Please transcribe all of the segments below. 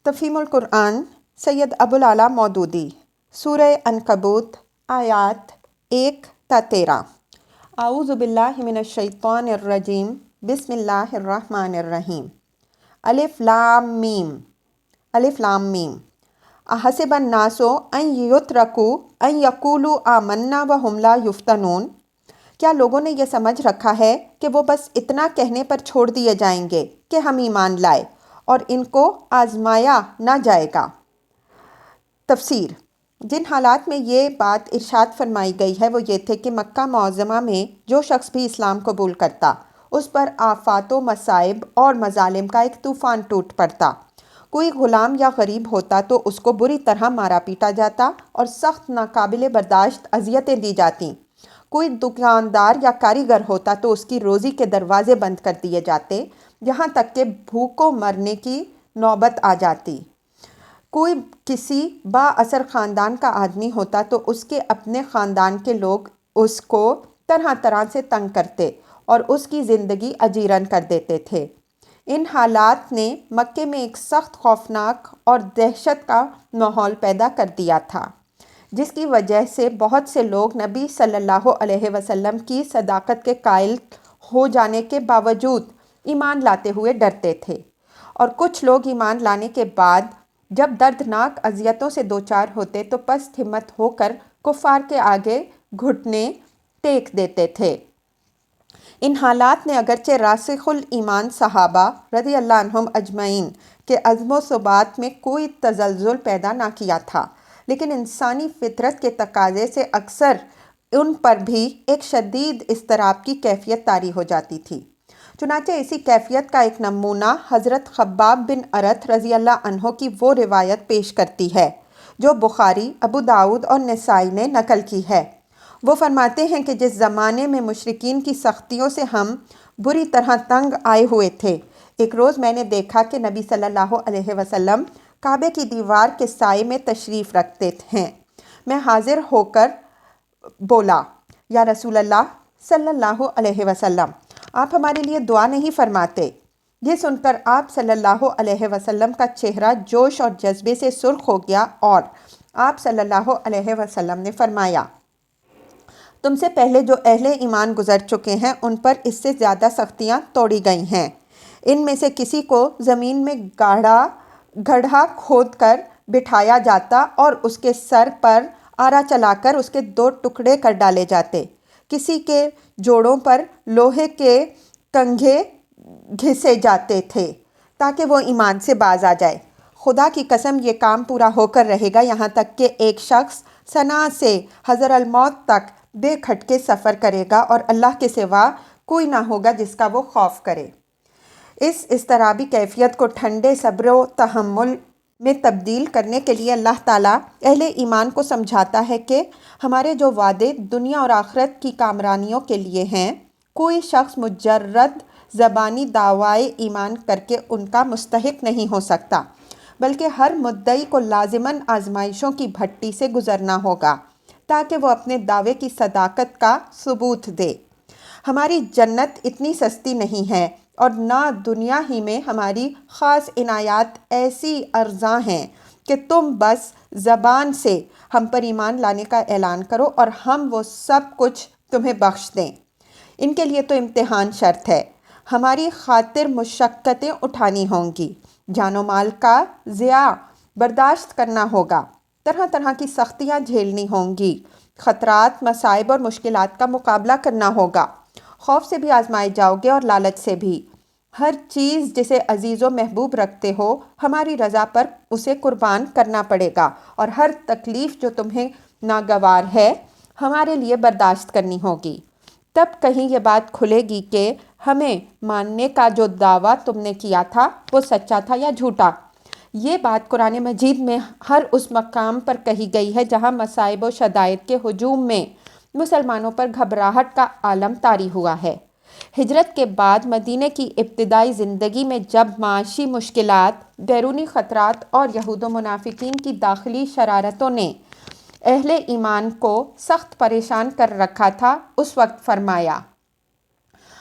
تفہیم القرآن سید ابوالعلا مودودی سورہ عنکبوت آیات 1 تا 13۔ اعوذ باللہ من الشیطان الرجیم بسم اللہ الرحمن الرحیم۔ الف لام میم۔ الف لام میم۔ احسب الناس ان یترکوا ان یقولوا آمنا وہم لا یفتنون۔ کیا لوگوں نے یہ سمجھ رکھا ہے کہ وہ بس اتنا کہنے پر چھوڑ دیے جائیں گے کہ ہم ایمان لائے اور ان کو آزمایا نہ جائے گا؟ تفسیر: جن حالات میں یہ بات ارشاد فرمائی گئی ہے وہ یہ تھے کہ مکہ معظمہ میں جو شخص بھی اسلام قبول کرتا اس پر آفات و مصائب اور مظالم کا ایک طوفان ٹوٹ پڑتا۔ کوئی غلام یا غریب ہوتا تو اس کو بری طرح مارا پیٹا جاتا اور سخت ناقابل برداشت اذیتیں دی جاتیں۔ کوئی دکاندار یا کاریگر ہوتا تو اس کی روزی کے دروازے بند کر دیے جاتے، یہاں تک کہ بھوکوں مرنے کی نوبت آ جاتی۔ کوئی کسی با اثر خاندان کا آدمی ہوتا تو اس کے اپنے خاندان کے لوگ اس کو طرح طرح سے تنگ کرتے اور اس کی زندگی اجیرن کر دیتے تھے۔ ان حالات نے مکے میں ایک سخت خوفناک اور دہشت کا ماحول پیدا کر دیا تھا، جس کی وجہ سے بہت سے لوگ نبی صلی اللہ علیہ وسلم کی صداقت کے قائل ہو جانے کے باوجود ایمان لاتے ہوئے ڈرتے تھے، اور کچھ لوگ ایمان لانے کے بعد جب دردناک اذیتوں سے دوچار ہوتے تو پست ہمت ہو کر کفار کے آگے گھٹنے ٹیک دیتے تھے۔ ان حالات نے اگرچہ راسخ الایمان صحابہ رضی اللہ عنہم اجمعین کے عزم و ثبات میں کوئی تزلزل پیدا نہ کیا تھا، لیکن انسانی فطرت کے تقاضے سے اکثر ان پر بھی ایک شدید اضطراب کی کیفیت طاری ہو جاتی تھی۔ چنانچہ اسی کیفیت کا ایک نمونہ حضرت خباب بن ارت رضی اللہ عنہ کی وہ روایت پیش کرتی ہے جو بخاری، ابو داؤد اور نسائی نے نقل کی ہے۔ وہ فرماتے ہیں کہ جس زمانے میں مشرکین کی سختیوں سے ہم بری طرح تنگ آئے ہوئے تھے، ایک روز میں نے دیکھا کہ نبی صلی اللہ علیہ وسلم کعبے کی دیوار کے سائے میں تشریف رکھتے ہیں۔ میں حاضر ہو کر بولا، یا رسول اللہ صلی اللہ علیہ وسلم، آپ ہمارے لیے دعا نہیں فرماتے؟ یہ سن کر آپ صلی اللہ علیہ وسلم کا چہرہ جوش اور جذبے سے سرخ ہو گیا اور آپ صلی اللہ علیہ وسلم نے فرمایا، تم سے پہلے جو اہل ایمان گزر چکے ہیں ان پر اس سے زیادہ سختیاں توڑی گئی ہیں۔ ان میں سے کسی کو زمین میں گڑھا کھود کر بٹھایا جاتا اور اس کے سر پر آرا چلا کر اس کے 2 ٹکڑے کر ڈالے جاتے، کسی کے جوڑوں پر لوہے کے کنگھے گھسے جاتے تھے تاکہ وہ ایمان سے باز آ جائے۔ خدا کی قسم یہ کام پورا ہو کر رہے گا یہاں تک کہ ایک شخص صنعاء سے حضر الموت تک بے کھٹکے سفر کرے گا اور اللہ کے سوا کوئی نہ ہوگا جس کا وہ خوف کرے۔ اس اضطرابی کیفیت کو ٹھنڈے صبر و تحمل میں تبدیل کرنے کے لیے اللہ تعالیٰ اہل ایمان کو سمجھاتا ہے کہ ہمارے جو وعدے دنیا اور آخرت کی کامرانیوں کے لیے ہیں، کوئی شخص مجرد زبانی دعویٰ ایمان کر کے ان کا مستحق نہیں ہو سکتا، بلکہ ہر مدعی کو لازماً آزمائشوں کی بھٹی سے گزرنا ہوگا تاکہ وہ اپنے دعوے کی صداقت کا ثبوت دے۔ ہماری جنت اتنی سستی نہیں ہے اور نہ دنیا ہی میں ہماری خاص عنایات ایسی ارزاں ہیں کہ تم بس زبان سے ہم پر ایمان لانے کا اعلان کرو اور ہم وہ سب کچھ تمہیں بخش دیں۔ ان کے لیے تو امتحان شرط ہے، ہماری خاطر مشقتیں اٹھانی ہوں گی، جان و مال کا ضیاع برداشت کرنا ہوگا، طرح طرح کی سختیاں جھیلنی ہوں گی، خطرات، مصائب اور مشکلات کا مقابلہ کرنا ہوگا، خوف سے بھی آزمائے جاؤ گے اور لالچ سے بھی۔ ہر چیز جسے عزیز و محبوب رکھتے ہو ہماری رضا پر اسے قربان کرنا پڑے گا، اور ہر تکلیف جو تمہیں ناگوار ہے ہمارے لیے برداشت کرنی ہوگی۔ تب کہیں یہ بات کھلے گی کہ ہمیں ماننے کا جو دعویٰ تم نے کیا تھا وہ سچا تھا یا جھوٹا۔ یہ بات قرآن مجید میں ہر اس مقام پر کہی گئی ہے جہاں مصائب و شدائد کے ہجوم میں مسلمانوں پر گھبراہٹ کا عالم طاری ہوا ہے۔ ہجرت کے بعد مدینہ کی ابتدائی زندگی میں جب معاشی مشکلات، بیرونی خطرات اور یہود و منافقین کی داخلی شرارتوں نے اہل ایمان کو سخت پریشان کر رکھا تھا، اس وقت فرمایا،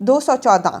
214।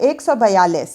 142।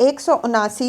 179,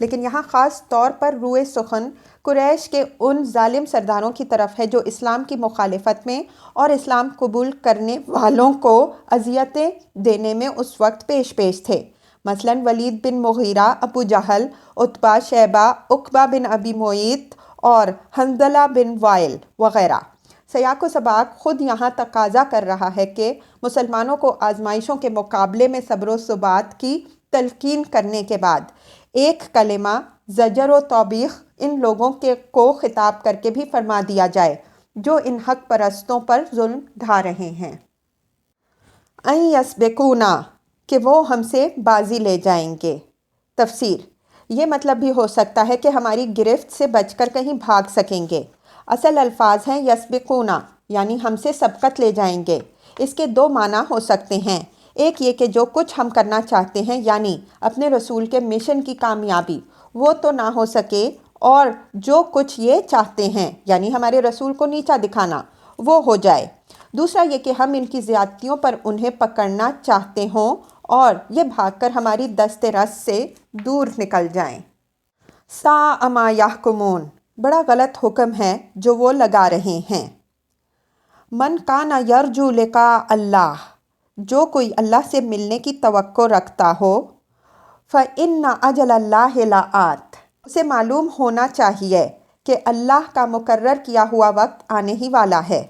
لیکن یہاں خاص طور پر روئے سخن قریش کے ان ظالم سرداروں کی طرف ہے جو اسلام کی مخالفت میں اور اسلام قبول کرنے والوں کو اذیتیں دینے میں اس وقت پیش تھے، مثلاً ولید بن مغیرہ، ابو جہل، عتبہ، شیبہ، عقبہ بن ابی معیط اور حنظلہ بن وائل وغیرہ۔ سیاق و سباق خود یہاں تقاضا کر رہا ہے کہ مسلمانوں کو آزمائشوں کے مقابلے میں صبر و ثبات کی تلقین کرنے کے بعد ایک کلمہ زجر و توبیخ ان لوگوں کو خطاب کر کے بھی فرما دیا جائے جو ان حق پرستوں پر ظلم ڈھا رہے ہیں۔ ان یسبقونا، کہ وہ ہم سے بازی لے جائیں گے۔ تفسیر: یہ مطلب بھی ہو سکتا ہے کہ ہماری گرفت سے بچ کر کہیں بھاگ سکیں گے۔ اصل الفاظ ہیں یسبقونا، یعنی ہم سے سبقت لے جائیں گے۔ اس کے دو معنی ہو سکتے ہیں، ایک یہ کہ جو کچھ ہم کرنا چاہتے ہیں یعنی اپنے رسول کے مشن کی کامیابی، وہ تو نہ ہو سکے، اور جو کچھ یہ چاہتے ہیں یعنی ہمارے رسول کو نیچا دکھانا، وہ ہو جائے۔ دوسرا یہ کہ ہم ان کی زیادتیوں پر انہیں پکڑنا چاہتے ہوں اور یہ بھاگ کر ہماری دست رس سے دور نکل جائیں۔ ساء ما یحکمون، بڑا غلط حکم ہے جو وہ لگا رہے ہیں۔ من کان یرجو لقاء اللہ، جو کوئی اللہ سے ملنے کی توقع رکھتا ہو، فإن أجل اللہ لآت، اسے معلوم ہونا چاہیے کہ اللہ کا مقرر کیا ہوا وقت آنے ہی والا ہے۔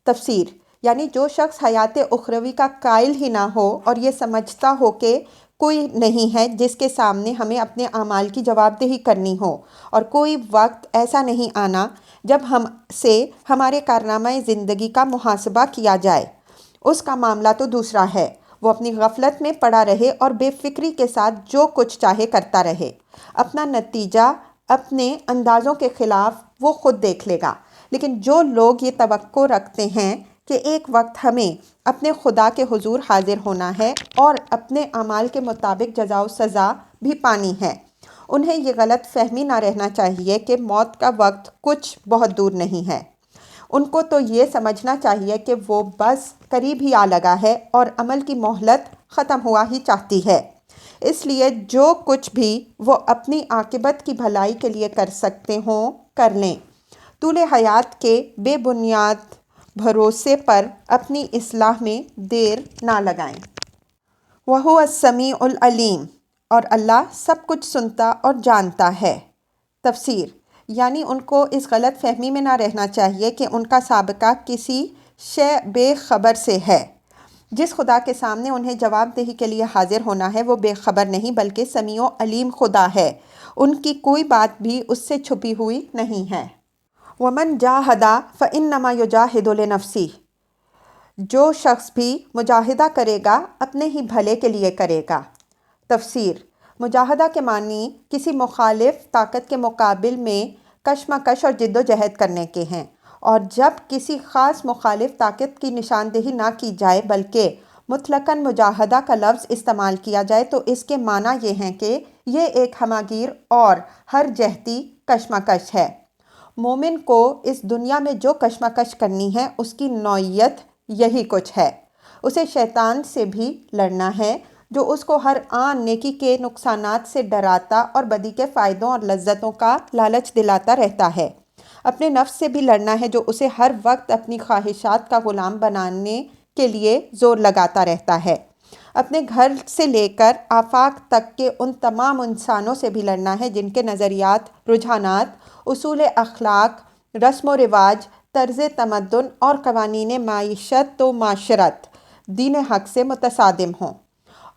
تفسیر: یعنی جو شخص حیات اخروی کا قائل ہی نہ ہو اور یہ سمجھتا ہو کہ کوئی نہیں ہے جس کے سامنے ہمیں اپنے اعمال کی جواب دہی کرنی ہو، اور کوئی وقت ایسا نہیں آنا جب ہم سے ہمارے کارنامہ زندگی کا محاسبہ کیا جائے، اس کا معاملہ تو دوسرا ہے۔ وہ اپنی غفلت میں پڑا رہے اور بے فکری کے ساتھ جو کچھ چاہے کرتا رہے، اپنا نتیجہ اپنے اندازوں کے خلاف وہ خود دیکھ لے گا۔ لیکن جو لوگ یہ توقع رکھتے ہیں کہ ایک وقت ہمیں اپنے خدا کے حضور حاضر ہونا ہے اور اپنے اعمال کے مطابق جزا و سزا بھی پانی ہے، انہیں یہ غلط فہمی نہ رہنا چاہیے کہ موت کا وقت کچھ بہت دور نہیں ہے۔ ان کو تو یہ سمجھنا چاہیے کہ وہ بس قریب ہی آ لگا ہے اور عمل کی مہلت ختم ہوا ہی چاہتی ہے۔ اس لیے جو کچھ بھی وہ اپنی عاقبت کی بھلائی کے لیے کر سکتے ہوں کر لیں، طول حیات کے بے بنیاد بھروسے پر اپنی اصلاح میں دیر نہ لگائیں۔ وَهُوَ السَّمِيعُ الْعَلِيمُ، اور اللہ سب کچھ سنتا اور جانتا ہے۔ تفسیر: یعنی ان کو اس غلط فہمی میں نہ رہنا چاہیے کہ ان کا سابقہ کسی شے بے خبر سے ہے۔ جس خدا کے سامنے انہیں جواب دہی کے لیے حاضر ہونا ہے وہ بے خبر نہیں بلکہ سمیع و علیم خدا ہے، ان کی کوئی بات بھی اس سے چھپی ہوئی نہیں ہے۔ وَمَنْ جَاهَدَ فَإِنَّمَا يُجَاهِدُ لِنَفْسِهِ، جو شخص بھی مجاہدہ کرے گا اپنے ہی بھلے کے لیے کرے گا۔ تفسیر: مجاہدہ کے معنی کسی مخالف طاقت کے مقابل میں کشمکش اور جد و جہد کرنے کے ہیں، اور جب کسی خاص مخالف طاقت کی نشاندہی نہ کی جائے بلکہ مطلقاً مجاہدہ کا لفظ استعمال کیا جائے تو اس کے معنی یہ ہیں کہ یہ ایک ہمہ گیر اور ہر جہتی کشمکش ہے۔ مومن کو اس دنیا میں جو کشمکش کرنی ہے اس کی نوعیت یہی کچھ ہے۔ اسے شیطان سے بھی لڑنا ہے جو اس کو ہر آن نیکی کے نقصانات سے ڈراتا اور بدی کے فائدوں اور لذتوں کا لالچ دلاتا رہتا ہے۔ اپنے نفس سے بھی لڑنا ہے جو اسے ہر وقت اپنی خواہشات کا غلام بنانے کے لیے زور لگاتا رہتا ہے۔ اپنے گھر سے لے کر آفاق تک کے ان تمام انسانوں سے بھی لڑنا ہے جن کے نظریات، رجحانات، اصول اخلاق، رسم و رواج، طرز تمدن اور قوانین معیشت و معاشرت دین حق سے متصادم ہوں،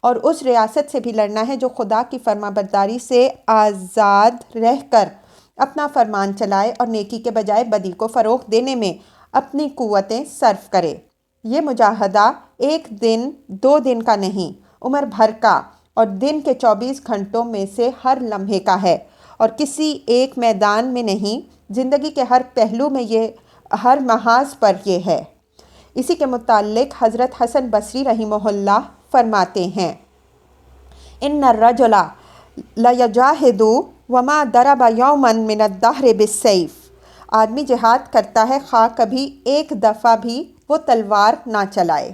اور اس ریاست سے بھی لڑنا ہے جو خدا کی فرما برداری سے آزاد رہ کر اپنا فرمان چلائے اور نیکی کے بجائے بدی کو فروغ دینے میں اپنی قوتیں صرف کرے۔ یہ مجاہدہ ایک دن دو دن کا نہیں، عمر بھر کا اور دن کے 24 گھنٹوں میں سے ہر لمحے کا ہے، اور کسی ایک میدان میں نہیں، زندگی کے ہر پہلو میں یہ ہر محاذ پر یہ ہے۔ اسی کے متعلق حضرت حسن بصری رحمہ اللہ فرماتے ہیں: ان الرجل لیجاہد وما ضرب یوما من الدہر بالسیف، آدمی جہاد کرتا ہے خواہ کبھی ایک دفعہ بھی وہ تلوار نہ چلائے۔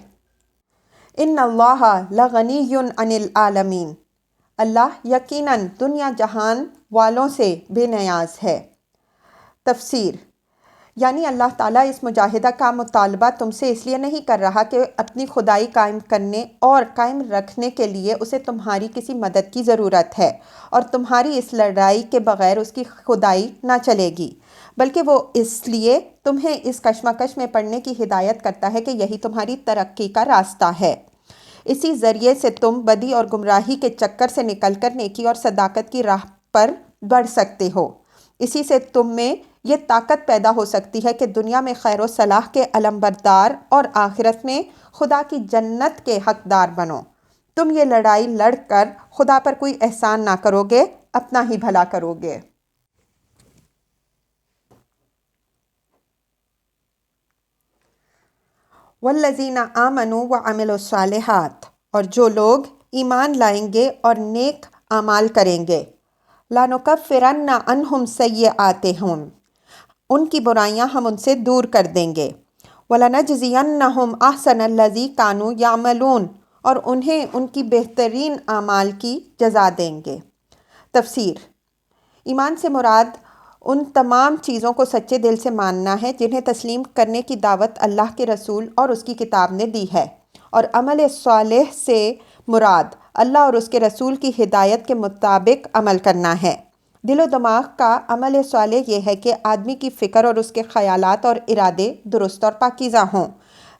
ان اللہ لغنی عن العالمین، اللہ یقیناً دنیا جہان والوں سے بے نیاز ہے۔ تفسیر، یعنی اللہ تعالیٰ اس مجاہدہ کا مطالبہ تم سے اس لیے نہیں کر رہا کہ اپنی خدائی قائم کرنے اور قائم رکھنے کے لیے اسے تمہاری کسی مدد کی ضرورت ہے اور تمہاری اس لڑائی کے بغیر اس کی خدائی نہ چلے گی، بلکہ وہ اس لیے تمہیں اس کشمکش میں پڑنے کی ہدایت کرتا ہے کہ یہی تمہاری ترقی کا راستہ ہے۔ اسی ذریعے سے تم بدی اور گمراہی کے چکر سے نکل کر نیکی اور صداقت کی راہ پر بڑھ سکتے ہو۔ اسی سے تم میں یہ طاقت پیدا ہو سکتی ہے کہ دنیا میں خیر و صلاح کے علمبردار اور آخرت میں خدا کی جنت کے حقدار بنو۔ تم یہ لڑائی لڑ کر خدا پر کوئی احسان نہ کرو گے، اپنا ہی بھلا کرو گے۔ والذین آمنوا وعملوا الصالحات، اور جو لوگ ایمان لائیں گے اور نیک اعمال کریں گے، لَنُكَفِّرَنَّ عَنْهُمْ سَيِّئَاتِهِمْ، ان کی برائیاں ہم ان سے دور کر دیں گے، وَلَنَجْزِيَنَّهُمْ أَحْسَنَ الَّذِي كَانُوا يَعْمَلُونَ، اور انہیں ان کی بہترین اعمال کی جزا دیں گے۔ تفسیر، ایمان سے مراد ان تمام چیزوں کو سچے دل سے ماننا ہے جنہیں تسلیم کرنے کی دعوت اللہ کے رسول اور اس کی کتاب نے دی ہے، اور عمل صالح سے مراد اللہ اور اس کے رسول کی ہدایت کے مطابق عمل کرنا ہے۔ دل و دماغ کا عمل صالح یہ ہے کہ آدمی کی فکر اور اس کے خیالات اور ارادے درست اور پاکیزہ ہوں۔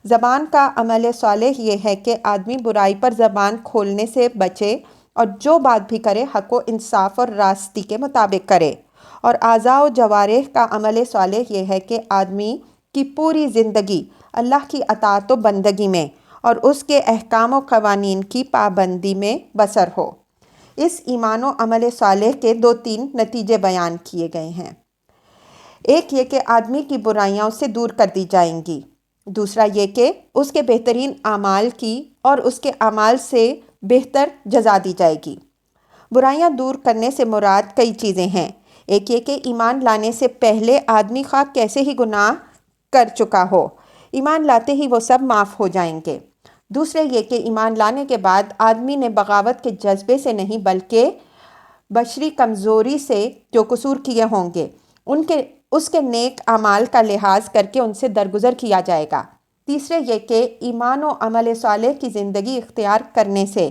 زبان کا عمل صالح یہ ہے کہ آدمی برائی پر زبان کھولنے سے بچے اور جو بات بھی کرے حق و انصاف اور راستی کے مطابق کرے۔ اور اعضاء و جوارح کا عمل صالح یہ ہے کہ آدمی کی پوری زندگی اللہ کی اطاعت و بندگی میں اور اس کے احکام و قوانین کی پابندی میں بسر ہو۔ اس ایمان و عمل صالح کے 2-3 نتیجے بیان کیے گئے ہیں۔ ایک یہ کہ آدمی کی برائیاں اس سے دور کر دی جائیں گی، دوسرا یہ کہ اس کے بہترین اعمال کی اور اس کے اعمال سے بہتر جزا دی جائے گی۔ برائیاں دور کرنے سے مراد کئی چیزیں ہیں۔ ایک یہ کہ ایمان لانے سے پہلے آدمی خواہ کیسے ہی گناہ کر چکا ہو، ایمان لاتے ہی وہ سب معاف ہو جائیں گے۔ دوسرے یہ کہ ایمان لانے کے بعد آدمی نے بغاوت کے جذبے سے نہیں بلکہ بشری کمزوری سے جو قصور کیے ہوں گے اس کے نیک اعمال کا لحاظ کر کے ان سے درگزر کیا جائے گا۔ تیسرے یہ کہ ایمان و عمل صالح کی زندگی اختیار کرنے سے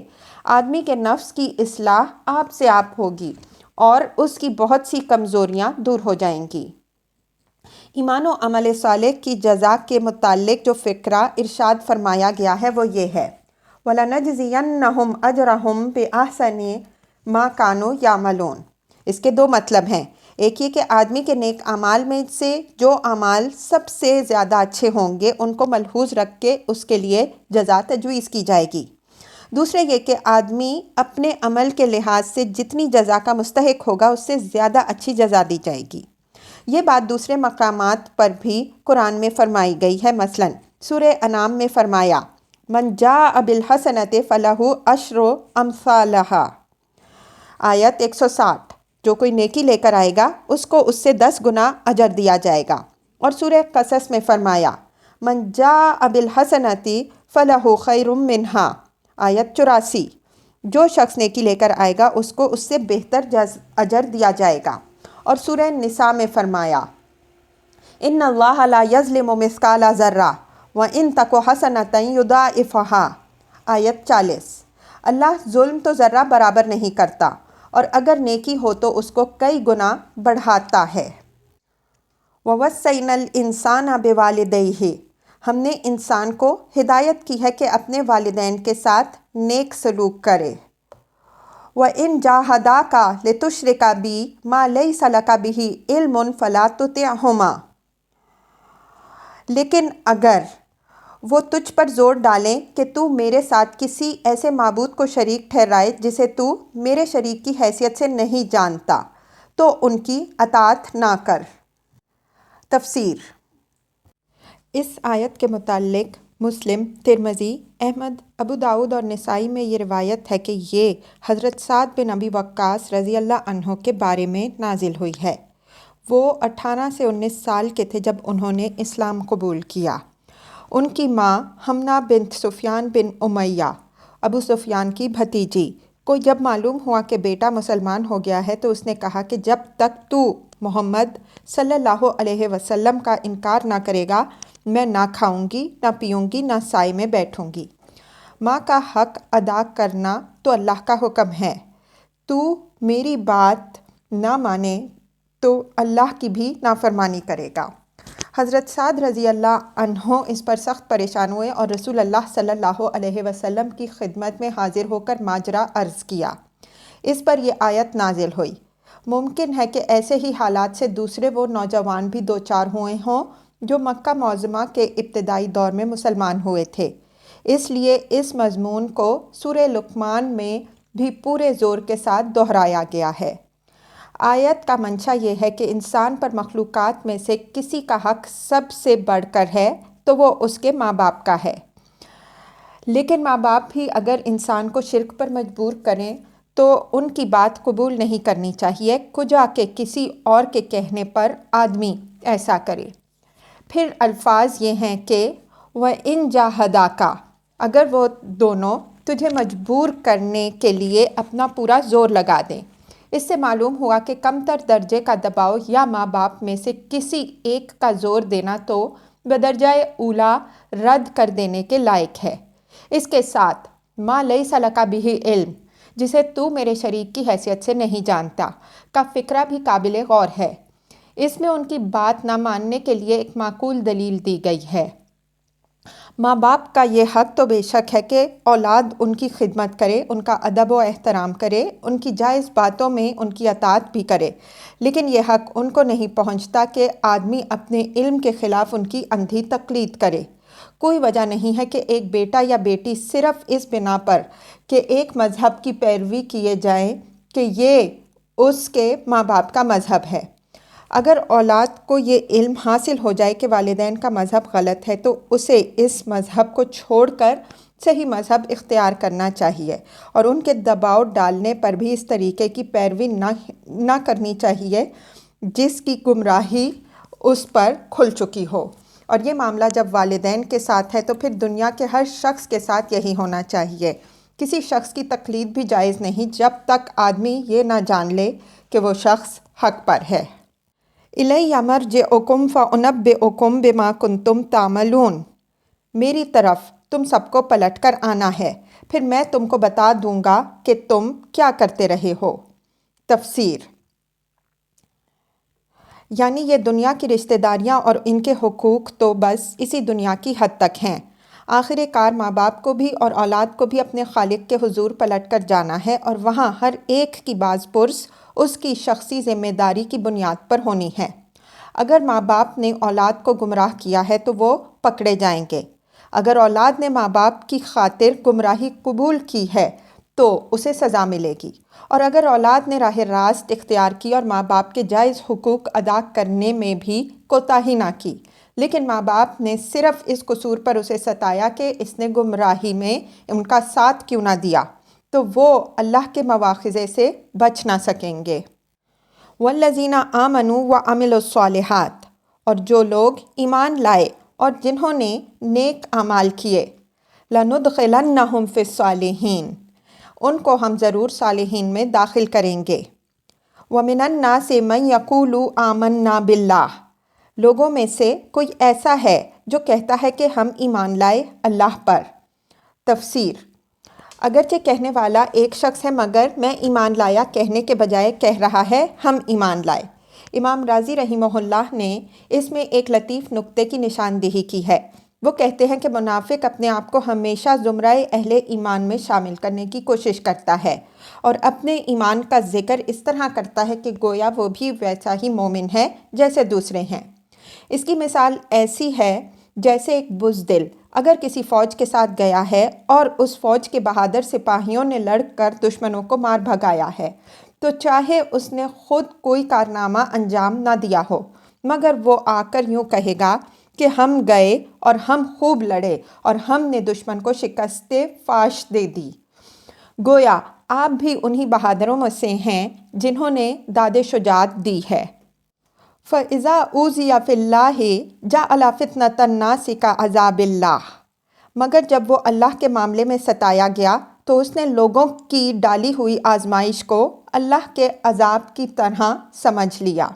آدمی کے نفس کی اصلاح آپ سے آپ ہوگی اور اس کی بہت سی کمزوریاں دور ہو جائیں گی۔ ایمان و عمل صالح کی جزا کے متعلق جو فقرہ ارشاد فرمایا گیا ہے وہ یہ ہے، وَلَنَجْزِيَنَّهُمْ أَجْرَهُمْ بِأَحْسَنِ مَا كَانُوا يَعْمَلُونَ۔ اس کے 2 مطلب ہیں۔ ایک یہ کہ آدمی کے نیک اعمال میں سے جو اعمال سب سے زیادہ اچھے ہوں گے ان کو ملحوظ رکھ کے اس کے لیے جزا تجویز کی جائے گی۔ دوسرے یہ کہ آدمی اپنے عمل کے لحاظ سے جتنی جزا کا مستحق ہوگا اس سے زیادہ اچھی جزا دی جائے گی۔ یہ بات دوسرے مقامات پر بھی قرآن میں فرمائی گئی ہے۔ مثلاً سورہ انعام میں فرمایا، من جاء بالحسنۃ فلہ عشر امثالہا، آیت 160، جو کوئی نیکی لے کر آئے گا اس کو اس سے 10 گنا اجر دیا جائے گا۔ اور سورہ قصص میں فرمایا، من جاء بالحسنۃ فلہ خیر منہا، آیت 84، جو شخص نیکی لے کر آئے گا اس کو اس سے بہتر اجر دیا جائے گا۔ اور سورہ نساء میں فرمایا، ان اللہ لا یظلم مثقال ذرہ وان تک حسنۃ یضاعفھا، آیت 40، اللہ ظلم تو ذرہ برابر نہیں کرتا اور اگر نیکی ہو تو اس کو کئی گنا بڑھاتا ہے۔ وَوَصَّيْنَا الْإِنسَانَ بِوَالِدَيْهِ، ہم نے انسان کو ہدایت کی ہے کہ اپنے والدین کے ساتھ نیک سلوک کرے۔ وَإِن جَاهَدَاكَ لِتُشْرِكَ بِي مَا لَيْسَ لَكَ بِهِ عِلْمٌ فَلَا تُطِعْهُمَا، لیکن اگر وہ تجھ پر زور ڈالیں کہ تو میرے ساتھ کسی ایسے معبود کو شریک ٹھہرائے جسے تو میرے شریک کی حیثیت سے نہیں جانتا تو ان کی اطاعت نہ کر۔ تفسیر، اس آیت کے متعلق مسلم، ترمذی، احمد، ابو داؤد اور نسائی میں یہ روایت ہے کہ یہ حضرت سعد بن ابی وقاص رضی اللہ عنہ کے بارے میں نازل ہوئی ہے۔ وہ 18 سے 19 سال کے تھے جب انہوں نے اسلام قبول کیا۔ ان کی ماں حمنہ بنت سفیان بن امیہ، ابو سفیان کی بھتیجی، کو جب معلوم ہوا کہ بیٹا مسلمان ہو گیا ہے تو اس نے کہا کہ جب تک تو محمد صلی اللہ علیہ وسلم کا انکار نہ کرے گا میں نہ کھاؤں گی نہ پیوں گی نہ سائے میں بیٹھوں گی۔ ماں کا حق ادا کرنا تو اللہ کا حکم ہے، تو میری بات نہ مانے تو اللہ کی بھی نافرمانی کرے گا۔ حضرت سعد رضی اللہ عنہ اس پر سخت پریشان ہوئے اور رسول اللہ صلی اللہ علیہ وسلم کی خدمت میں حاضر ہو کر ماجرا عرض کیا۔ اس پر یہ آیت نازل ہوئی۔ ممکن ہے کہ ایسے ہی حالات سے دوسرے وہ نوجوان بھی دوچار ہوئے ہوں جو مکہ معظمہ کے ابتدائی دور میں مسلمان ہوئے تھے، اس لیے اس مضمون کو سورہ لقمان میں بھی پورے زور کے ساتھ دہرایا گیا ہے۔ آیت کا منشا یہ ہے کہ انسان پر مخلوقات میں سے کسی کا حق سب سے بڑھ کر ہے تو وہ اس کے ماں باپ کا ہے، لیکن ماں باپ بھی اگر انسان کو شرک پر مجبور کریں تو ان کی بات قبول نہیں کرنی چاہیے، کجا کہ کسی اور کے کہنے پر آدمی ایسا کرے۔ پھر الفاظ یہ ہیں کہ وَإِن جَاهَدَاكَ، اگر وہ دونوں تجھے مجبور کرنے کے لیے اپنا پورا زور لگا دیں۔ اس سے معلوم ہوا کہ کم تر درجے کا دباؤ یا ماں باپ میں سے کسی ایک کا زور دینا تو بدرجۂ اولیٰ رد کر دینے کے لائق ہے۔ اس کے ساتھ مَا لَيْسَ لَكَ بِهِ علم، جسے تو میرے شریک کی حیثیت سے نہیں جانتا، کا فقرہ بھی قابل غور ہے۔ اس میں ان کی بات نہ ماننے کے لیے ایک معقول دلیل دی گئی ہے۔ ماں باپ کا یہ حق تو بے شک ہے کہ اولاد ان کی خدمت کرے، ان کا ادب و احترام کرے، ان کی جائز باتوں میں ان کی اطاعت بھی کرے، لیکن یہ حق ان کو نہیں پہنچتا کہ آدمی اپنے علم کے خلاف ان کی اندھی تقلید کرے۔ کوئی وجہ نہیں ہے کہ ایک بیٹا یا بیٹی صرف اس بنا پر کہ ایک مذہب کی پیروی کیے جائیں کہ یہ اس کے ماں باپ کا مذہب ہے۔ اگر اولاد کو یہ علم حاصل ہو جائے کہ والدین کا مذہب غلط ہے تو اسے اس مذہب کو چھوڑ کر صحیح مذہب اختیار کرنا چاہیے، اور ان کے دباؤ ڈالنے پر بھی اس طریقے کی پیروی نہ کرنی چاہیے جس کی گمراہی اس پر کھل چکی ہو۔ اور یہ معاملہ جب والدین کے ساتھ ہے تو پھر دنیا کے ہر شخص کے ساتھ یہی ہونا چاہیے۔ کسی شخص کی تقلید بھی جائز نہیں جب تک آدمی یہ نہ جان لے کہ وہ شخص حق پر ہے۔ اِلَیَّ مَرْجِعُکُمْ فَأُنَبِّئُکُم بِمَا کُنتُم تَعْمَلُونَ، میری طرف تم سب کو پلٹ کر آنا ہے، پھر میں تم کو بتا دوں گا کہ تم کیا کرتے رہے ہو۔ تفسیر: یعنی یہ دنیا کی رشتہ داریاں اور ان کے حقوق تو بس اسی دنیا کی حد تک ہیں، آخر کار ماں باپ کو بھی اور اولاد کو بھی اپنے خالق کے حضور پلٹ کر جانا ہے، اور وہاں ہر ایک کی باز پرس اس کی شخصی ذمہ داری کی بنیاد پر ہونی ہے۔ اگر ماں باپ نے اولاد کو گمراہ کیا ہے تو وہ پکڑے جائیں گے، اگر اولاد نے ماں باپ کی خاطر گمراہی قبول کی ہے تو اسے سزا ملے گی، اور اگر اولاد نے راہ راست اختیار کی اور ماں باپ کے جائز حقوق ادا کرنے میں بھی کوتاہی نہ کی، لیکن ماں باپ نے صرف اس قصور پر اسے ستایا کہ اس نے گمراہی میں ان کا ساتھ کیوں نہ دیا، تو وہ اللہ کے مواخذے سے بچ نہ سکیں گے۔ وَالَّذِينَ آمَنُوا وَعَمِلُوا الصَّالِحَاتِ، اور جو لوگ ایمان لائے اور جنہوں نے نیک اعمال کیے، لَنُدْخِلَنَّهُمْ فِي الصَّالِحِينَ، ان کو ہم ضرور صالحین میں داخل کریں گے۔ وَمِنَ النَّاسِ مَن يَقُولُ آمَنَّا بِاللَّهِ، لوگوں میں سے کوئی ایسا ہے جو کہتا ہے کہ ہم ایمان لائے اللہ پر۔ تفسیر: اگرچہ کہنے والا ایک شخص ہے مگر میں ایمان لایا کہنے کے بجائے کہہ رہا ہے ہم ایمان لائے۔ امام رازی رحمہ اللہ نے اس میں ایک لطیف نکتے کی نشاندہی کی ہے۔ وہ کہتے ہیں کہ منافق اپنے آپ کو ہمیشہ زمرۂ اہل ایمان میں شامل کرنے کی کوشش کرتا ہے اور اپنے ایمان کا ذکر اس طرح کرتا ہے کہ گویا وہ بھی ویسا ہی مومن ہے جیسے دوسرے ہیں۔ اس کی مثال ایسی ہے جیسے ایک بزدل اگر کسی فوج کے ساتھ گیا ہے اور اس فوج کے بہادر سپاہیوں نے لڑ کر دشمنوں کو مار بھگایا ہے تو چاہے اس نے خود کوئی کارنامہ انجام نہ دیا ہو مگر وہ آ کر یوں کہے گا کہ ہم گئے اور ہم خوب لڑے اور ہم نے دشمن کو شکست فاش دے دی، گویا آپ بھی انہی بہادروں میں سے ہیں جنہوں نے داد شجاعت دی ہے۔ فَإِذَا أُوذِيَ فِي اللَّهِ جَعَلَ فِتْنَةَ النَّاسِ كَعَذَابِ اللَّهِ، مگر جب وہ اللہ کے معاملے میں ستایا گیا تو اس نے لوگوں کی ڈالی ہوئی آزمائش کو اللہ کے عذاب کی طرح سمجھ لیا۔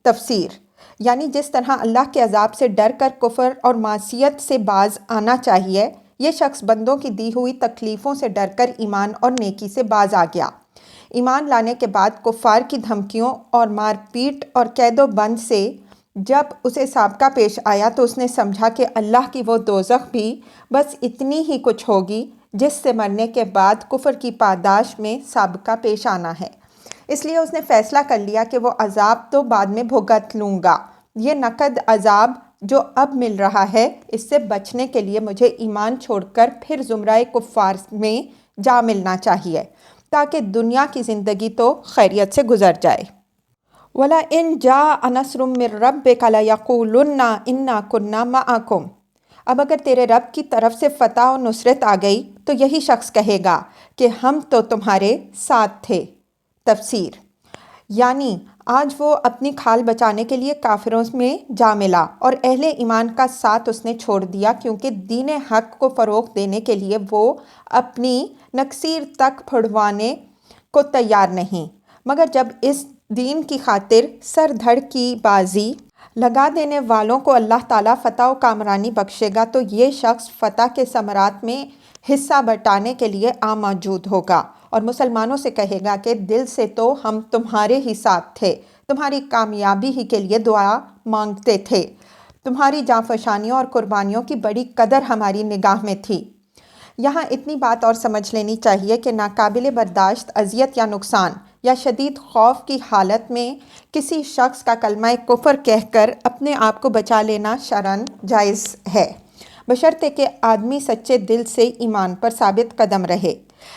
تفسیر: یعنی جس طرح اللہ کے عذاب سے ڈر کر کفر اور معصیت سے باز آنا چاہیے، یہ شخص بندوں کی دی ہوئی تکلیفوں سے ڈر کر ایمان اور نیکی سے باز آ گیا۔ ایمان لانے کے بعد کفار کی دھمکیوں اور مار پیٹ اور قید و بند سے جب اسے سابقہ پیش آیا تو اس نے سمجھا کہ اللہ کی وہ دوزخ بھی بس اتنی ہی کچھ ہوگی جس سے مرنے کے بعد کفر کی پاداش میں سابقہ پیش آنا ہے۔ اس لیے اس نے فیصلہ کر لیا کہ وہ عذاب تو بعد میں بھگت لوں گا، یہ نقد عذاب جو اب مل رہا ہے اس سے بچنے کے لیے مجھے ایمان چھوڑ کر پھر زمرہ کفار میں جا ملنا چاہیے تاکہ دنیا کی زندگی تو خیریت سے گزر جائے۔ وَلَئِن جَاءَ نَصْرٌ مِّن رَّبِّكَ لَيَقُولُنَّ إِنَّا كُنَّا مَعَكُمْ۔ اب اگر تیرے رب کی طرف سے فتح و نصرت آ گئی تو یہی شخص کہے گا کہ ہم تو تمہارے ساتھ تھے۔ تفسیر: یعنی آج وہ اپنی کھال بچانے کے لیے کافروں میں جا ملا اور اہل ایمان کا ساتھ اس نے چھوڑ دیا، کیونکہ دین حق کو فروغ دینے کے لیے وہ اپنی نکسیر تک پھڑوانے کو تیار نہیں، مگر جب اس دین کی خاطر سر دھڑ کی بازی لگا دینے والوں کو اللہ تعالیٰ فتح و کامرانی بخشے گا تو یہ شخص فتح کے ثمرات میں حصہ بٹانے کے لیے موجود ہوگا اور مسلمانوں سے کہے گا کہ دل سے تو ہم تمہارے ہی ساتھ تھے، تمہاری کامیابی ہی کے لیے دعا مانگتے تھے، تمہاری جانفشانیوں اور قربانیوں کی بڑی قدر ہماری نگاہ میں تھی۔ یہاں اتنی بات اور سمجھ لینی چاہیے کہ ناقابل برداشت اذیت یا نقصان یا شدید خوف کی حالت میں کسی شخص کا کلمہ کفر کہہ کر اپنے آپ کو بچا لینا شرعاً جائز ہے، بشرطے کہ آدمی سچے دل سے ایمان پر ثابت قدم رہے۔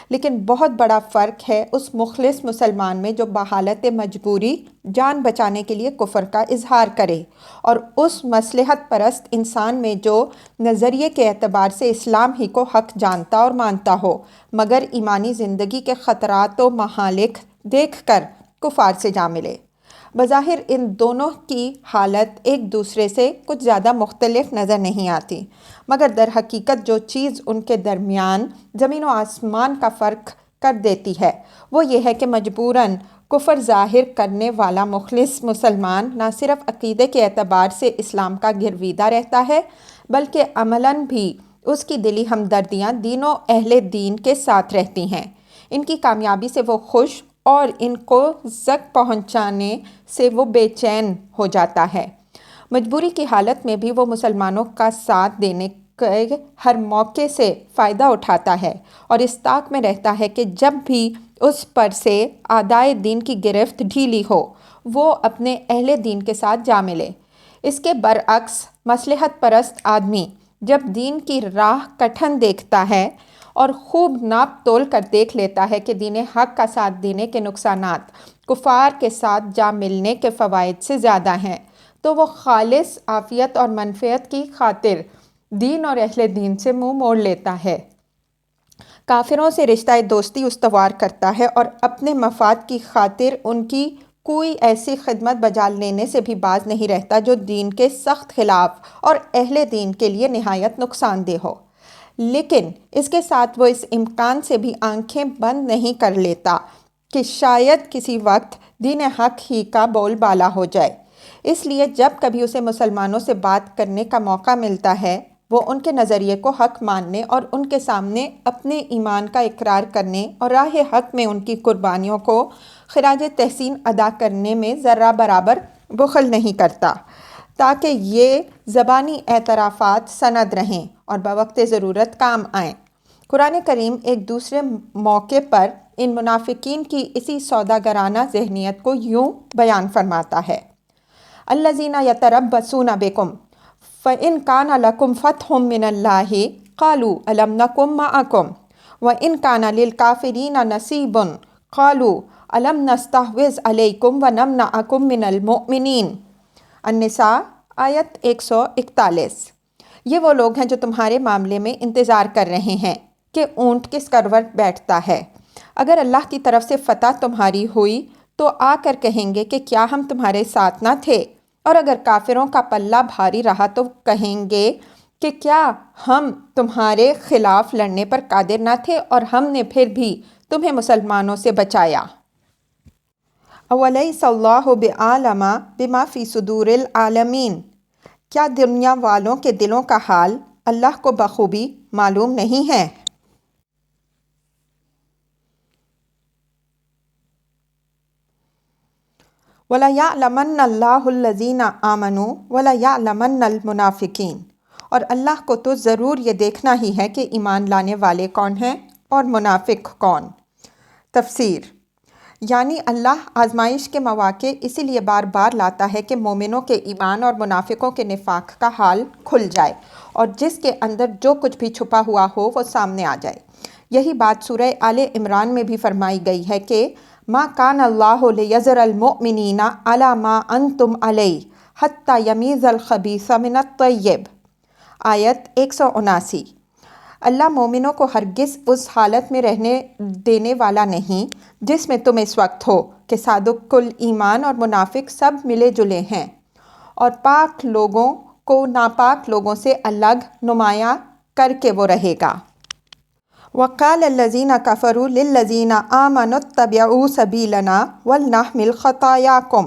لیکن بہت بڑا فرق ہے اس مخلص مسلمان میں جو بحالت مجبوری جان بچانے کے لیے کفر کا اظہار کرے، اور اس مصلحت پرست انسان میں جو نظریے کے اعتبار سے اسلام ہی کو حق جانتا اور مانتا ہو مگر ایمانی زندگی کے خطرات و مہالک دیکھ کر کفار سے جا ملے۔ بظاہر ان دونوں کی حالت ایک دوسرے سے کچھ زیادہ مختلف نظر نہیں آتی، مگر در حقیقت جو چیز ان کے درمیان زمین و آسمان کا فرق کر دیتی ہے وہ یہ ہے کہ مجبوراً کفر ظاہر کرنے والا مخلص مسلمان نہ صرف عقیدے کے اعتبار سے اسلام کا گرویدہ رہتا ہے بلکہ عملاً بھی اس کی دلی ہمدردیاں دین و اہل دین کے ساتھ رہتی ہیں۔ ان کی کامیابی سے وہ خوش اور ان کو زک پہنچانے سے وہ بے چین ہو جاتا ہے۔ مجبوری کی حالت میں بھی وہ مسلمانوں کا ساتھ دینے کے ہر موقع سے فائدہ اٹھاتا ہے اور اس طاق میں رہتا ہے کہ جب بھی اس پر سے اعدائے دین کی گرفت ڈھیلی ہو وہ اپنے اہل دین کے ساتھ جا ملے۔ اس کے برعکس مصلحت پرست آدمی جب دین کی راہ کٹھن دیکھتا ہے اور خوب ناپ تول کر دیکھ لیتا ہے کہ دین حق کا ساتھ دینے کے نقصانات کفار کے ساتھ جا ملنے کے فوائد سے زیادہ ہیں تو وہ خالص عافیت اور منفعت کی خاطر دین اور اہل دین سے منہ موڑ لیتا ہے، کافروں سے رشتہ دوستی استوار کرتا ہے اور اپنے مفاد کی خاطر ان کی کوئی ایسی خدمت بجا لینے سے بھی باز نہیں رہتا جو دین کے سخت خلاف اور اہل دین کے لیے نہایت نقصان دہ ہو۔ لیکن اس کے ساتھ وہ اس امکان سے بھی آنکھیں بند نہیں کر لیتا کہ شاید کسی وقت دین حق ہی کا بول بالا ہو جائے، اس لیے جب کبھی اسے مسلمانوں سے بات کرنے کا موقع ملتا ہے وہ ان کے نظریے کو حق ماننے اور ان کے سامنے اپنے ایمان کا اقرار کرنے اور راہ حق میں ان کی قربانیوں کو خراج تحسین ادا کرنے میں ذرہ برابر بخل نہیں کرتا تاکہ یہ زبانی اعترافات سند رہیں اور بوقت ضرورت کام آئیں۔ قرآن کریم ایک دوسرے موقع پر ان منافقین کی اسی سوداگرانہ ذہنیت کو یوں بیان فرماتا ہے: الذین یتربصون بکم فإن کان لکم فتح من اللہ قالوا الم نکن معکم وإن کان للکافرین نصیب قالوا الم نستحوذ علیکم ونمنعکم من المؤمنین۔ النساء آیت 141۔ یہ وہ لوگ ہیں جو تمہارے معاملے میں انتظار کر رہے ہیں کہ اونٹ کس کروٹ بیٹھتا ہے، اگر اللہ کی طرف سے فتح تمہاری ہوئی تو آ کر کہیں گے کہ کیا ہم تمہارے ساتھ نہ تھے، اور اگر کافروں کا پلہ بھاری رہا تو کہیں گے کہ کیا ہم تمہارے خلاف لڑنے پر قادر نہ تھے اور ہم نے پھر بھی تمہیں مسلمانوں سے بچایا۔ اولیس اللہ بعالم بما فی صدور العالمین، کیا دنیا والوں کے دلوں کا حال اللہ کو بخوبی معلوم نہیں ہے؟ وَلَيَعْلَمَنَّ اللَّهُ الَّذِينَ آمَنُوا وَلَيَعْلَمَنَّ الْمُنَافِقِينَ، اور اللہ کو تو ضرور یہ دیکھنا ہی ہے کہ ایمان لانے والے کون ہیں اور منافق کون۔ تفسیر، یعنی اللہ آزمائش کے مواقع اسی لیے بار بار لاتا ہے کہ مومنوں کے ایمان اور منافقوں کے نفاق کا حال کھل جائے اور جس کے اندر جو کچھ بھی چھپا ہوا ہو وہ سامنے آ جائے۔ یہی بات سورہ آل عمران میں بھی فرمائی گئی ہے کہ ما کان اللہ لیذر المؤمنین علی ما انتم علیہ حتی یمیز الخبیث من الطیب، آیت 179۔ اللہ مومنوں کو ہرگز اس حالت میں رہنے دینے والا نہیں جس میں تم اس وقت ہو کہ صادق الایمان اور منافق سب ملے جلے ہیں، اور پاک لوگوں کو ناپاک لوگوں سے الگ نمایاں کر کے وہ رہے گا۔ وَقَالَ الَّذِينَ كَفَرُوا لِلَّذِينَ آمَنُوا اتَّبِعُوا سَبِيلَنَا وَلْنَحْمِلْ خَطَايَاكُمْ،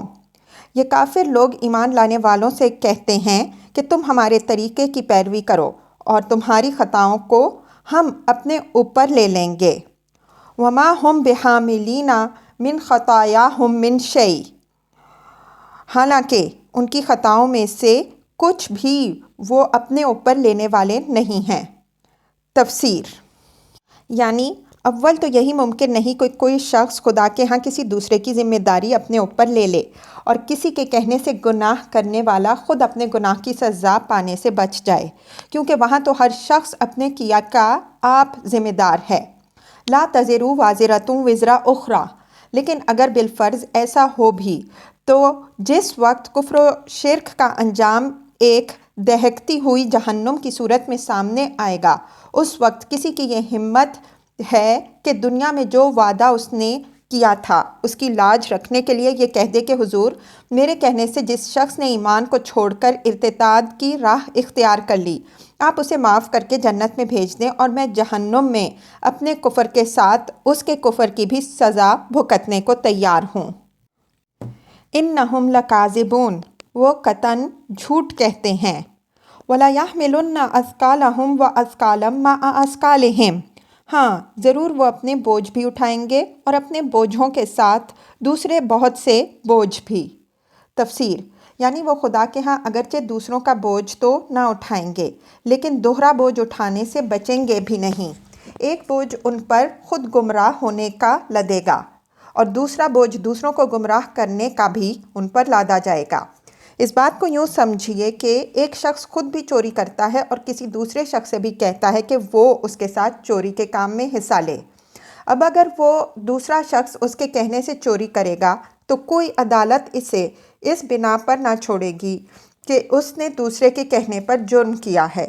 یہ کافر لوگ ایمان لانے والوں سے کہتے ہیں کہ تم ہمارے طریقے کی پیروی کرو اور تمہاری خطاؤں کو ہم اپنے اوپر لے لیں گے۔ وَمَا هُمْ بِحَامِلِينَ مِنْ خَطَايَاهُمْ مِنْ شَيْءٍ، حالانکہ ان کی خطاؤں میں سے کچھ بھی وہ اپنے اوپر لینے والے نہیں ہیں۔ تفسیر، یعنی اول تو یہی ممکن نہیں کہ کوئی شخص خدا کے ہاں کسی دوسرے کی ذمہ داری اپنے اوپر لے لے اور کسی کے کہنے سے گناہ کرنے والا خود اپنے گناہ کی سزا پانے سے بچ جائے، کیونکہ وہاں تو ہر شخص اپنے کیا کا آپ ذمہ دار ہے۔ لا تزر وازرۃ وزر اخری، لیکن اگر بالفرض ایسا ہو بھی تو جس وقت کفر و شرک کا انجام ایک دہکتی ہوئی جہنم کی صورت میں سامنے آئے گا، اس وقت کسی کی یہ ہمت ہے کہ دنیا میں جو وعدہ اس نے کیا تھا اس کی لاج رکھنے کے لیے یہ کہہ دے کہ حضور، میرے کہنے سے جس شخص نے ایمان کو چھوڑ کر ارتداد کی راہ اختیار کر لی، آپ اسے معاف کر کے جنت میں بھیج دیں اور میں جہنم میں اپنے کفر کے ساتھ اس کے کفر کی بھی سزا بھگتنے کو تیار ہوں۔ اِنَّهُمْ لَكَاذِبُونَ، وہ قطعاً جھوٹ کہتے ہیں۔ وَلَيَحْمِلُنَّ أَثْقَالَهُمْ وَأَثْقَالًا مَعَ أَثْقَالِهِمْ، ہاں ضرور وہ اپنے بوجھ بھی اٹھائیں گے اور اپنے بوجھوں کے ساتھ دوسرے بہت سے بوجھ بھی۔ تفسیر، یعنی وہ خدا کے ہاں اگرچہ دوسروں کا بوجھ تو نہ اٹھائیں گے لیکن دوہرا بوجھ اٹھانے سے بچیں گے بھی نہیں۔ ایک بوجھ ان پر خود گمراہ ہونے کا لدے گا اور دوسرا بوجھ دوسروں کو گمراہ کرنے کا بھی ان پر لادا جائے گا۔ اس بات کو یوں سمجھیے کہ ایک شخص خود بھی چوری کرتا ہے اور کسی دوسرے شخص سے بھی کہتا ہے کہ وہ اس کے ساتھ چوری کے کام میں حصہ لے۔ اب اگر وہ دوسرا شخص اس کے کہنے سے چوری کرے گا تو کوئی عدالت اسے اس بنا پر نہ چھوڑے گی کہ اس نے دوسرے کے کہنے پر جرم کیا ہے۔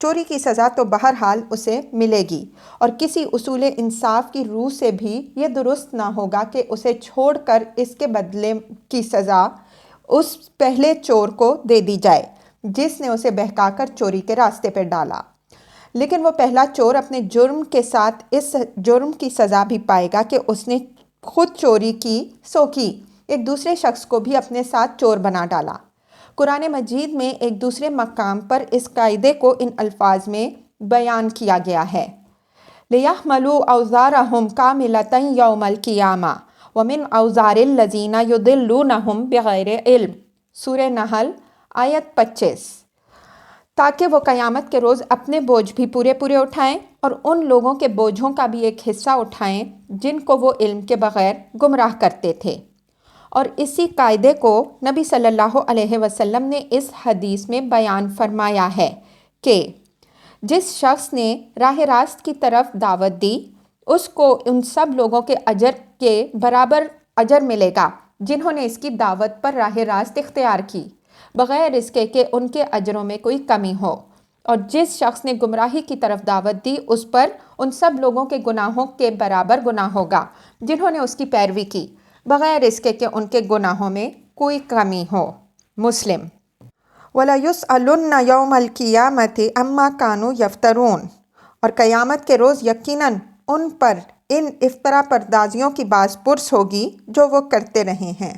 چوری کی سزا تو بہرحال اسے ملے گی، اور کسی اصول انصاف کی روح سے بھی یہ درست نہ ہوگا کہ اسے چھوڑ کر اس کے بدلے کی سزا اس پہلے چور کو دے دی جائے جس نے اسے بہکا کر چوری کے راستے پر ڈالا، لیکن وہ پہلا چور اپنے جرم کے ساتھ اس جرم کی سزا بھی پائے گا کہ اس نے خود چوری کی سو کی، ایک دوسرے شخص کو بھی اپنے ساتھ چور بنا ڈالا۔ قرآن مجید میں ایک دوسرے مقام پر اس قاعدے کو ان الفاظ میں بیان کیا گیا ہے: لِيَحْمَلُوا أَوْزَارَهُمْ كَامِلَةً يَوْمَ الْقِيَامَةِ وَمِنْ أَوْزَارِ الَّذِينَ يُضِلُّونَهُمْ بِغَيْرِ عِلْمٍ، سورہ نحل آیت 25، تاکہ وہ قیامت کے روز اپنے بوجھ بھی پورے پورے اٹھائیں اور ان لوگوں کے بوجھوں کا بھی ایک حصہ اٹھائیں جن کو وہ علم کے بغیر گمراہ کرتے تھے۔ اور اسی قاعدے کو نبی صلی اللہ علیہ وسلم نے اس حدیث میں بیان فرمایا ہے کہ جس شخص نے راہ راست کی طرف دعوت دی اس کو ان سب لوگوں کے اجر کے برابر اجر ملے گا جنہوں نے اس کی دعوت پر راہ راست اختیار کی، بغیر اس کے کہ ان کے اجروں میں کوئی کمی ہو، اور جس شخص نے گمراہی کی طرف دعوت دی اس پر ان سب لوگوں کے گناہوں کے برابر گناہ ہوگا جنہوں نے اس کی پیروی کی، بغیر اس کے کہ ان کے گناہوں میں کوئی کمی ہو۔ مسلم۔ وَلَيُسْأَلُنَّ يَوْمَ الْقِيَامَةِ عَمَّا كَانُوا يَفْتَرُونَ، اور قیامت کے روز یقیناً ان پر ان افطرا پردازیوں کی باز پرس ہوگی جو وہ کرتے رہے ہیں۔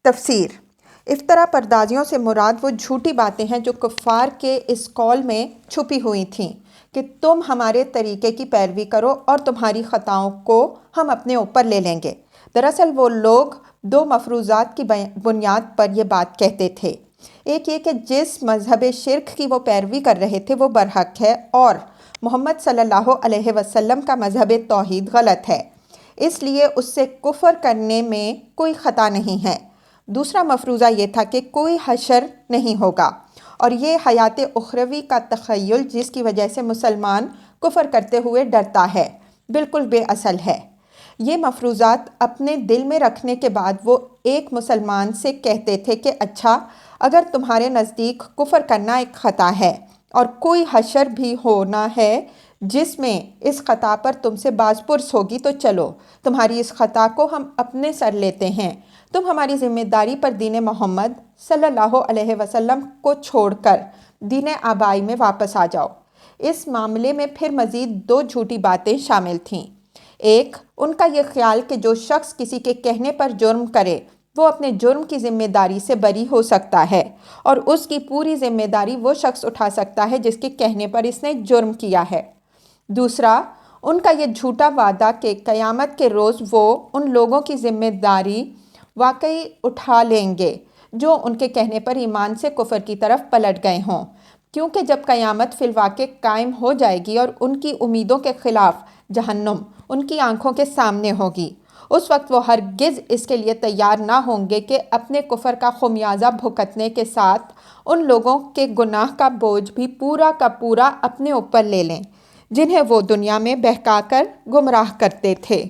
تفسیر: افطرا پردازیوں سے مراد وہ جھوٹی باتیں ہیں جو کفار کے اس قول میں چھپی ہوئی تھیں کہ تم ہمارے طریقے کی پیروی کرو اور تمہاری خطاؤں کو ہم اپنے اوپر لے لیں گے۔ دراصل وہ لوگ دو مفروضات کی بنیاد پر یہ بات کہتے تھے۔ ایک یہ کہ جس مذہب شرک کی وہ پیروی کر رہے تھے وہ برحق ہے، اور محمد صلی اللہ علیہ وسلم کا مذہب توحید غلط ہے، اس لیے اس سے کفر کرنے میں کوئی خطا نہیں ہے۔ دوسرا مفروضہ یہ تھا کہ کوئی حشر نہیں ہوگا، اور یہ حیات اخروی کا تخیل جس کی وجہ سے مسلمان کفر کرتے ہوئے ڈرتا ہے، بالکل بے اصل ہے۔ یہ مفروضات اپنے دل میں رکھنے کے بعد وہ ایک مسلمان سے کہتے تھے کہ اچھا، اگر تمہارے نزدیک کفر کرنا ایک خطا ہے اور کوئی حشر بھی ہونا ہے جس میں اس خطا پر تم سے باز پرس ہوگی، تو چلو تمہاری اس خطا کو ہم اپنے سر لیتے ہیں، تم ہماری ذمہ داری پر دین محمد صلی اللہ علیہ وسلم کو چھوڑ کر دین آبائی میں واپس آ جاؤ۔ اس معاملے میں پھر مزید دو جھوٹی باتیں شامل تھیں۔ ایک، ان کا یہ خیال کہ جو شخص کسی کے کہنے پر جرم کرے وہ اپنے جرم کی ذمہ داری سے بری ہو سکتا ہے، اور اس کی پوری ذمہ داری وہ شخص اٹھا سکتا ہے جس کے کہنے پر اس نے جرم کیا ہے۔ دوسرا، ان کا یہ جھوٹا وعدہ کہ قیامت کے روز وہ ان لوگوں کی ذمہ داری واقعی اٹھا لیں گے جو ان کے کہنے پر ایمان سے کفر کی طرف پلٹ گئے ہوں، کیونکہ جب قیامت فی الواقع قائم ہو جائے گی اور ان کی امیدوں کے خلاف جہنم ان کی آنکھوں کے سامنے ہوگی، اس وقت وہ ہرگز اس کے لیے تیار نہ ہوں گے کہ اپنے کفر کا خمیازہ بھگتنے کے ساتھ ان لوگوں کے گناہ کا بوجھ بھی پورا کا پورا اپنے اوپر لے لیں جنہیں وہ دنیا میں بہکا کر گمراہ کرتے تھے۔